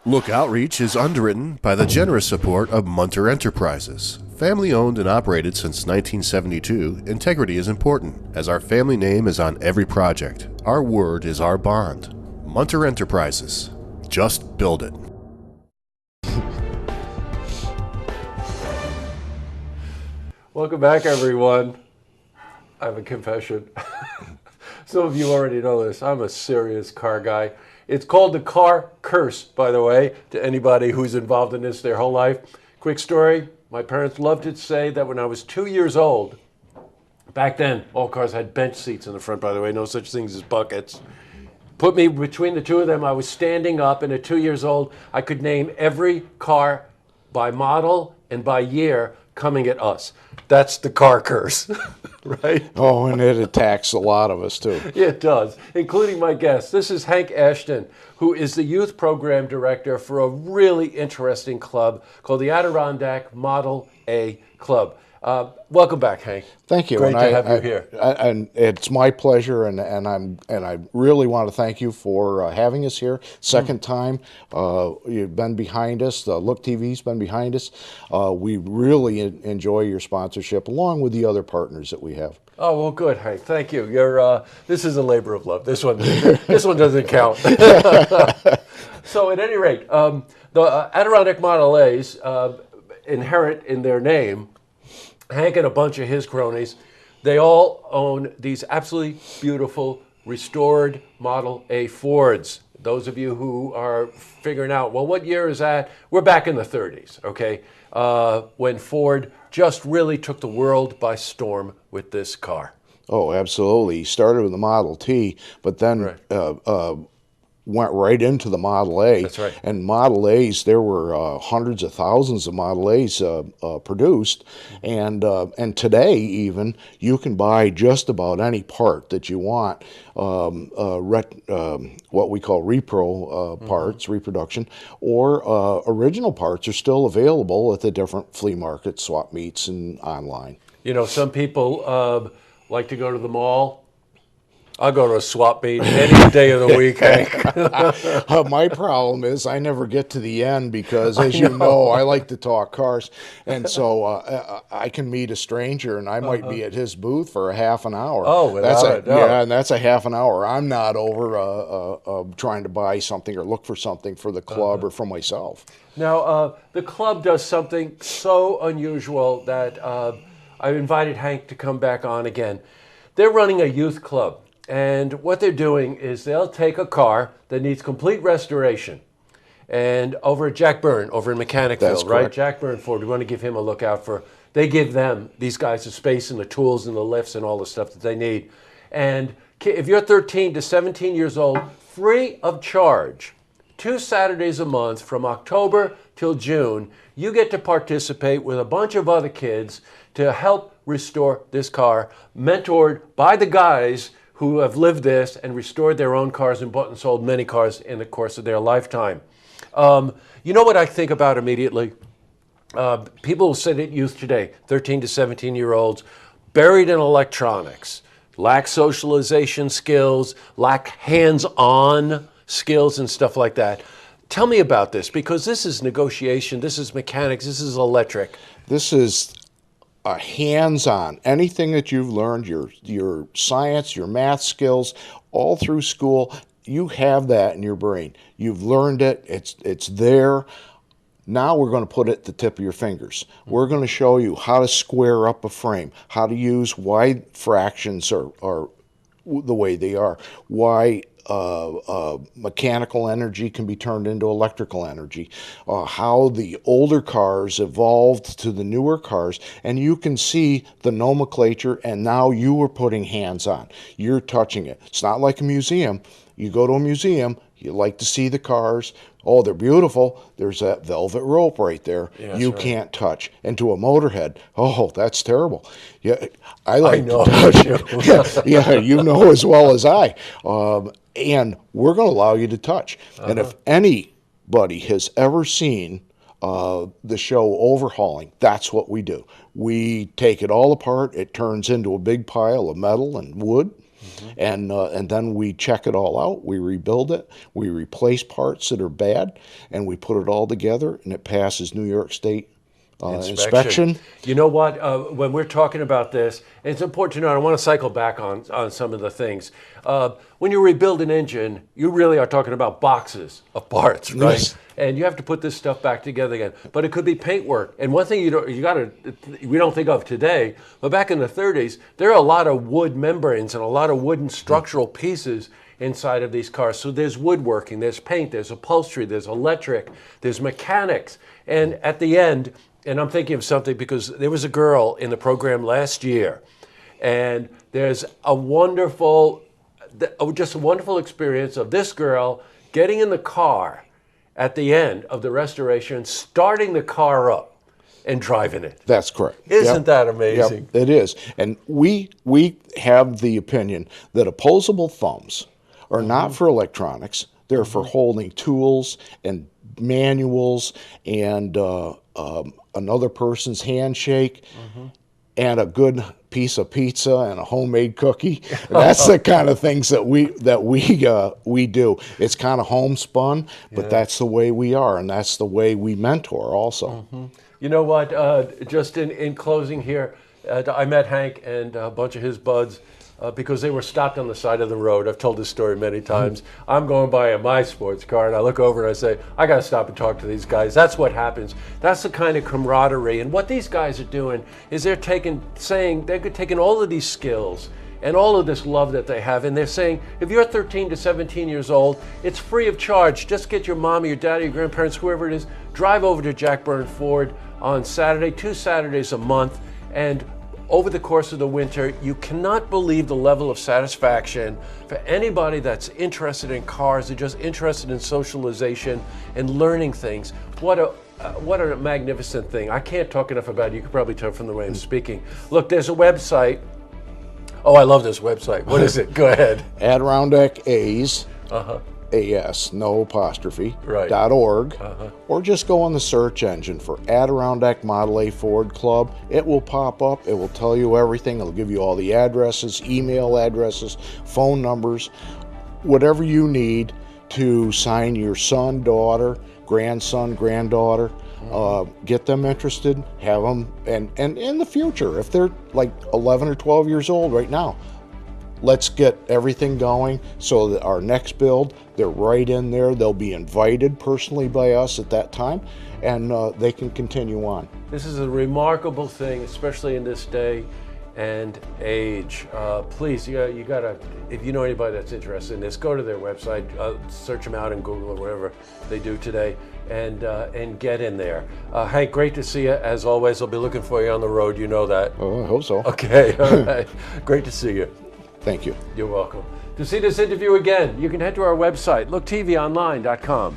Look Outreach is underwritten by the generous support of Munter Enterprises. Family owned and operated since 1972, integrity is important, as our family name is on every project. Our word is our bond. Munter Enterprises. Just build it. Welcome back, everyone. I have a confession. Some of you already know this. I'm a serious car guy. It's called the car curse, by the way, to anybody who's involved in this their whole life. Quick story. My parents loved to say that when I was 2 years old, back then, all cars had bench seats in the front, by the way, no such things as buckets. Put me between the two of them. I was standing up, and at 2 years old, I could name every car by model and by year coming at us. That's the car curse, right? Oh, and it attacks a lot of us, too. It does, including my guest. This is Hank Ashton, who is the youth program director for a really interesting club called the Adirondack Model A Club. Welcome back, Hank. Thank you. Great to have you here. And it's my pleasure, and I really want to thank you for having us here. Second time, you've been behind us. Look TV's been behind us. We really enjoy your sponsorship, along with the other partners that we have. Oh, well, good, Hank. Thank you. This is a labor of love. This one doesn't count. So, at any rate, the Adirondack Model A's inherit in their name Hank and a bunch of his cronies. They all own these absolutely beautiful restored Model A Fords. Those of you who are figuring out, well, what year is that? We're back in the 30s, okay? When Ford just really took the world by storm with this car. Oh, absolutely. He started with the Model T, but then went right into the Model A. That's right. And Model A's, there were hundreds of thousands of Model A's produced, and today even you can buy just about any part that you want. What we call repro parts, reproduction, or original parts are still available at the different flea markets, swap meets, and online. You know, some people like to go to the mall. I'll go to a swap meet any day of the week, Hank. My problem is I never get to the end because, as you know, I like to talk cars. And so I can meet a stranger, and I might be at his booth for a half an hour. Oh, without a doubt. Yeah, and that's a half an hour. I'm not over trying to buy something or look for something for the club or for myself. Now, the club does something so unusual that I invited Hank to come back on again. They're running a youth club. And what they're doing is they'll take a car that needs complete restoration. And over at Jack Byrne, over in Mechanicville, right? Jack Byrne Ford, we want to give him a look out for. They give these guys, the space and the tools and the lifts and all the stuff that they need. And if you're 13 to 17 years old, free of charge, 2 Saturdays a month from October till June, you get to participate with a bunch of other kids to help restore this car, mentored by the guys who have lived this and restored their own cars and bought and sold many cars in the course of their lifetime. You know what I think about immediately? People sit at youth today, 13 to 17-year-olds, buried in electronics, lack socialization skills, lack hands-on skills and stuff like that. Tell me about this, because this is negotiation, this is mechanics, this is electric. This is hands-on. Anything that you've learned, your science, your math skills, all through school, you have that in your brain. You've learned it. It's there. Now we're going to put it at the tip of your fingers. We're going to show you how to square up a frame, how to use why fractions are the way they are, why mechanical energy can be turned into electrical energy, how the older cars evolved to the newer cars, and you can see the nomenclature, and now you are putting hands on. You're touching it. It's not like a museum. You go to a museum, you like to see the cars. Oh, they're beautiful. There's that velvet rope right there. Yeah, you can't touch. And to a motorhead, oh, that's terrible. Yeah, I like to touch. Yeah, you know as well as I. And we're going to allow you to touch. And if anybody has ever seen the show Overhauling, that's what we do. We take it all apart. It turns into a big pile of metal and wood. And then we check it all out, we rebuild it, we replace parts that are bad, and we put it all together, and it passes New York State inspection. You know what? When we're talking about this, it's important to know. I want to cycle back on some of the things. When you rebuild an engine, you really are talking about boxes of parts, right? Yes. And you have to put this stuff back together again. But it could be paint work. And one thing we don't think of today, but back in the 30s, there are a lot of wood membranes and a lot of wooden structural pieces inside of these cars. So there's woodworking, there's paint, there's upholstery, there's electric, there's mechanics. And at the end, and I'm thinking of something because there was a girl in the program last year, and there's just a wonderful experience of this girl getting in the car at the end of the restoration, starting the car up and driving it. That's correct. Isn't that amazing? Yep, it is. And we have the opinion that opposable thumbs are not for electronics. They're for holding tools and manuals and another person's handshake and a good piece of pizza and a homemade cookie. That's the kind of things that we do. It's kind of homespun, but that's the way we are, and that's the way we mentor also. You know what? Just in closing here, I met Hank and a bunch of his buds because they were stopped on the side of the road. I've told this story many times. I'm going by in my sports car, and I look over and I say, I got to stop and talk to these guys. That's what happens. That's the kind of camaraderie. And what these guys are doing is they're taking all of these skills and all of this love that they have, and they're saying, if you're 13 to 17 years old, it's free of charge. Just get your mom, your dad, your grandparents, whoever it is, drive over to Jack Burn Ford on Saturday, 2 Saturdays a month, and over the course of the winter, you cannot believe the level of satisfaction for anybody that's interested in cars or just interested in socialization and learning things. What a magnificent thing. I can't talk enough about it. You can probably tell from the way I'm speaking. Look, there's a website. Oh, I love this website. What is it? Go ahead. Adirondack A's. AS, no apostrophe, right. .org, or just go on the search engine for Adirondack Model A Ford Club. It will pop up. It will tell you everything. It'll give you all the addresses, email addresses, phone numbers, whatever you need to sign your son, daughter, grandson, granddaughter. Get them interested, have them, and in the future, if they're like 11 or 12 years old right now, let's get everything going so that our next build, they're right in there. They'll be invited personally by us at that time, and they can continue on. This is a remarkable thing, especially in this day and age. Please, you gotta, if you know anybody that's interested in this, go to their website, search them out in Google or wherever they do today, and get in there. Hank, great to see you as always. I'll be looking for you on the road. You know that. Oh, I hope so. Okay, all right. Great to see you. Thank you. You're welcome. To see this interview again, you can head to our website, looktvonline.com.